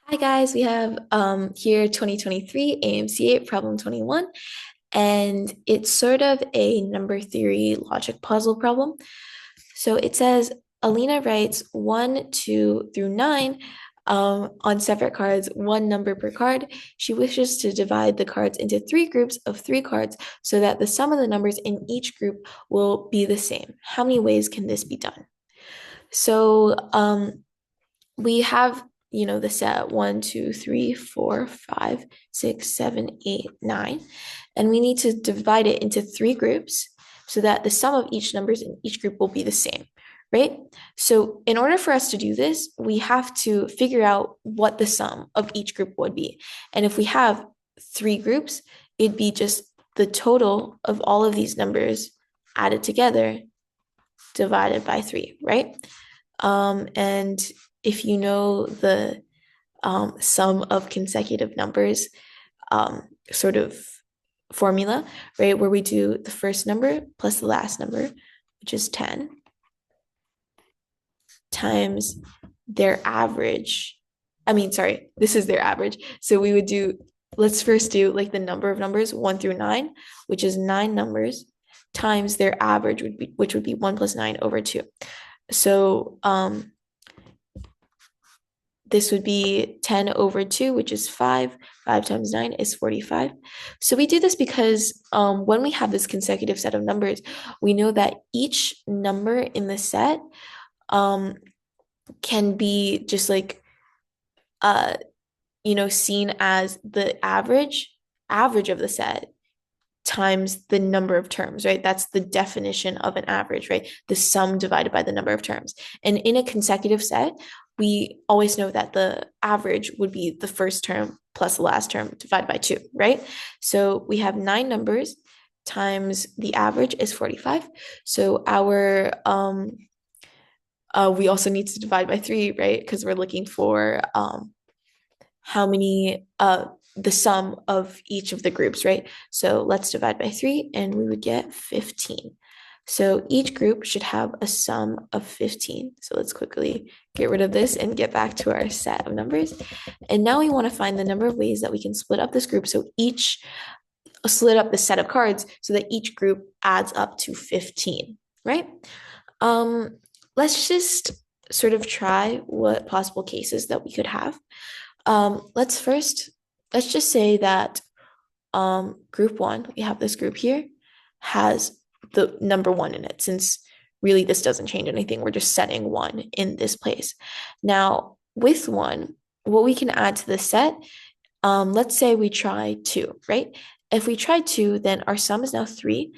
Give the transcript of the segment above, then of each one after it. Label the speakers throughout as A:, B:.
A: Hi guys, we have here 2023 AMC problem 21, and it's sort of a number theory logic puzzle problem. So it says Alina writes 1, 2 through 9 on separate cards, one number per card. She wishes to divide the cards into three groups of three cards so that the sum of the numbers in each group will be the same. How many ways can this be done? So we have the set 1, 2, 3, 4, 5, 6, 7, 8, 9, and we need to divide it into three groups so that the sum of each numbers in each group will be the same, right? So in order for us to do this, we have to figure out what the sum of each group would be. And if we have three groups, it'd be just the total of all of these numbers added together divided by three, right? And if you know the sum of consecutive numbers sort of formula, right, where we do the first number plus the last number, which is 10, times their average. Sorry, this is their average. So we would do, let's first do like the number of numbers 1 through 9, which is 9 numbers, times their average, which would be 1 plus 9 over 2. So this would be 10 over 2, which is 5. 5 times 9 is 45. So we do this because when we have this consecutive set of numbers, we know that each number in the set can be just like, uh, seen as the average of the set times the number of terms, right? That's the definition of an average, right? The sum divided by the number of terms. And in a consecutive set, we always know that the average would be the first term plus the last term divided by 2, right? So we have 9 numbers times the average is 45. So our we also need to divide by 3, right? Because we're looking for how many the sum of each of the groups, right? So let's divide by 3 and we would get 15. So each group should have a sum of 15. So let's quickly get rid of this and get back to our set of numbers. And now we want to find the number of ways that we can split up this group. So each split up the set of cards so that each group adds up to 15, right? Let's just sort of try what possible cases that we could have. Let's just say that group 1, we have this group here, has the number 1 in it, since really this doesn't change anything. We're just setting 1 in this place. Now, with 1, what we can add to the set, let's say we try 2, right? If we try 2, then our sum is now 3,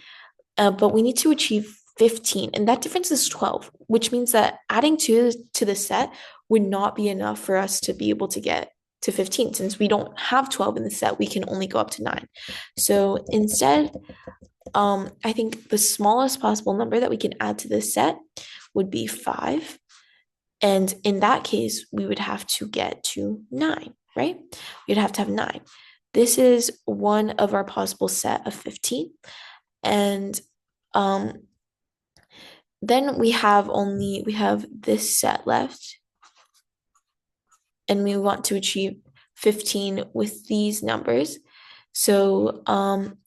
A: but we need to achieve 15, and that difference is 12, which means that adding 2 to the set would not be enough for us to be able to get to 15. Since we don't have 12 in the set, we can only go up to 9. So instead, I think the smallest possible number that we can add to this set would be 5. And in that case, we would have to get to 9, right? We'd have to have 9. This is one of our possible set of 15. And then we have this set left, and we want to achieve 15 with these numbers. So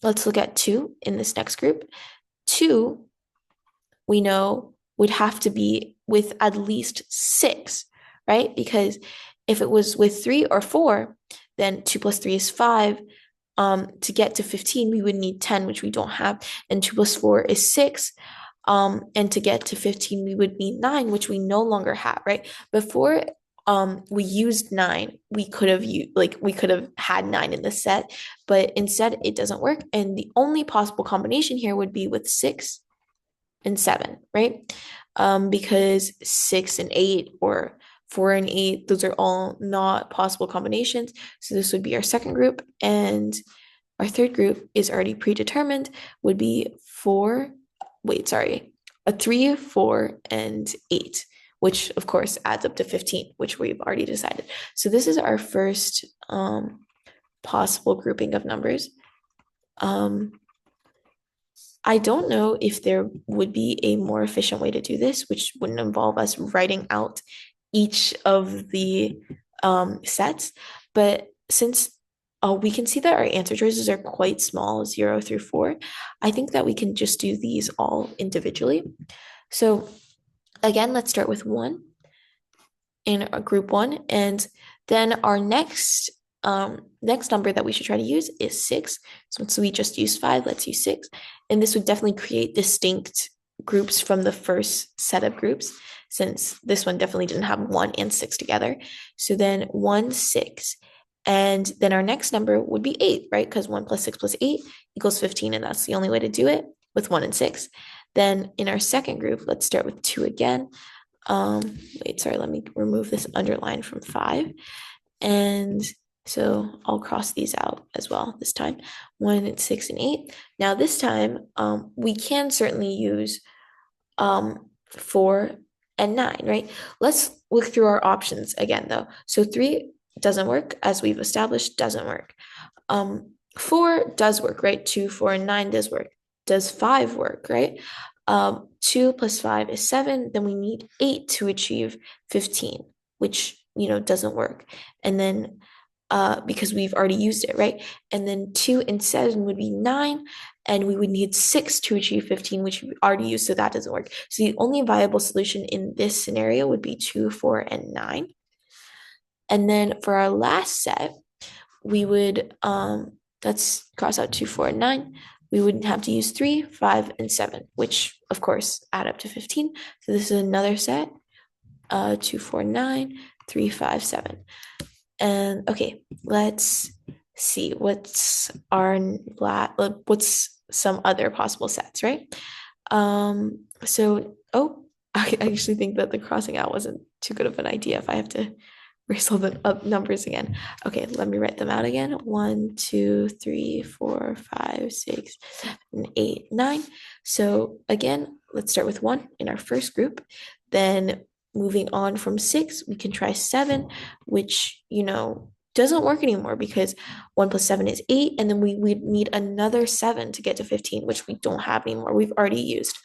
A: let's look at 2 in this next group. 2, we know, would have to be with at least 6, right? Because if it was with 3 or 4, then 2 plus 3 is 5. To get to 15, we would need 10, which we don't have, and 2 plus 4 is 6. And to get to 15, we would need 9, which we no longer have, right? Before we used 9, we could have had 9 in the set, but instead it doesn't work. And the only possible combination here would be with 6 and 7, right? Because 6 and 8 or 4 and 8, those are all not possible combinations. So this would be our second group, and our third group is already predetermined, would be a 3, 4, and 8, which of course adds up to 15, which we've already decided. So this is our first possible grouping of numbers. I don't know if there would be a more efficient way to do this, which wouldn't involve us writing out each of the sets. But since we can see that our answer choices are quite small, 0 through 4, I think that we can just do these all individually. So again, let's start with 1 in group 1, and then our next number that we should try to use is 6. So since we just used 5, let's use 6, and this would definitely create distinct groups from the first set of groups, since this one definitely didn't have 1 and 6 together. So then 1, 6, and then our next number would be 8, right? Because 1 plus 6 plus 8 equals 15, and that's the only way to do it, with 1 and 6. Then in our second group, let's start with 2 again. Wait, sorry, let me remove this underline from 5. And so I'll cross these out as well this time. 1, 6, and 8. Now this time, we can certainly use 4 and 9, right? Let's look through our options again though. So 3 doesn't work, as we've established, doesn't work. 4 does work, right? 2, 4, and 9 does work. Does 5 work, right? 2 plus 5 is 7. Then we need 8 to achieve 15, which, doesn't work. And then because we've already used it, right? And then 2 and 7 would be 9, and we would need 6 to achieve 15, which we already used, so that doesn't work. So the only viable solution in this scenario would be 2, 4, and 9. And then for our last set, we would, let's cross out 2, 4, and 9. We would have to use 3, 5, and 7, which of course add up to 15. So this is another set, 2, 4, 9, 3, 5, 7. And okay, let's see what's some other possible sets, right? I actually think that the crossing out wasn't too good of an idea if I have to erase all the numbers again. Okay, let me write them out again. 1, 2, 3, 4, 5, 6, 7, 8, 9. So again, let's start with 1 in our first group. Then moving on from 6, we can try 7, which, doesn't work anymore because 1 plus 7 is 8, and then we need another 7 to get to 15, which we don't have anymore. We've already used.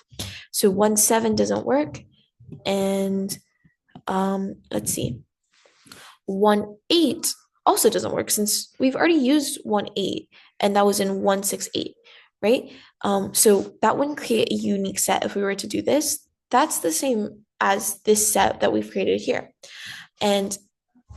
A: So 1, 7 doesn't work. And let's see. 1, 8 also doesn't work since we've already used 1, 8, and that was in 1, 6, 8, right? So that wouldn't create a unique set if we were to do this. That's the same as this set that we've created here. And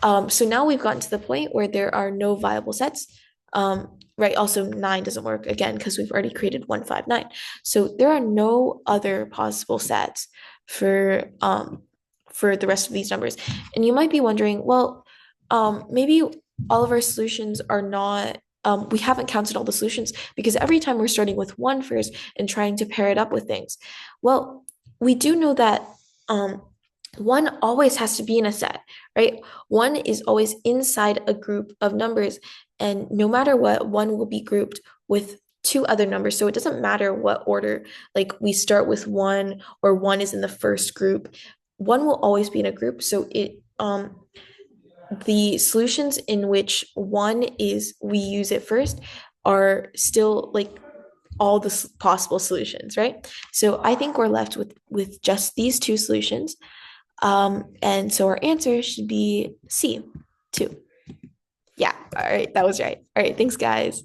A: so now we've gotten to the point where there are no viable sets. Right, also 9 doesn't work again because we've already created 1, 5, 9. So there are no other possible sets for the rest of these numbers. And you might be wondering, well, maybe all of our solutions are not, we haven't counted all the solutions because every time we're starting with 1 first and trying to pair it up with things. Well, we do know that 1 always has to be in a set, right? 1 is always inside a group of numbers, and no matter what, 1 will be grouped with 2 other numbers. So it doesn't matter what order, like we start with 1 or 1 is in the first group. 1 will always be in a group. So the solutions in which 1 is we use it first are still like all the possible solutions, right? So I think we're left with just these 2 solutions. And so our answer should be C, 2. Yeah, all right, that was right. All right, thanks, guys.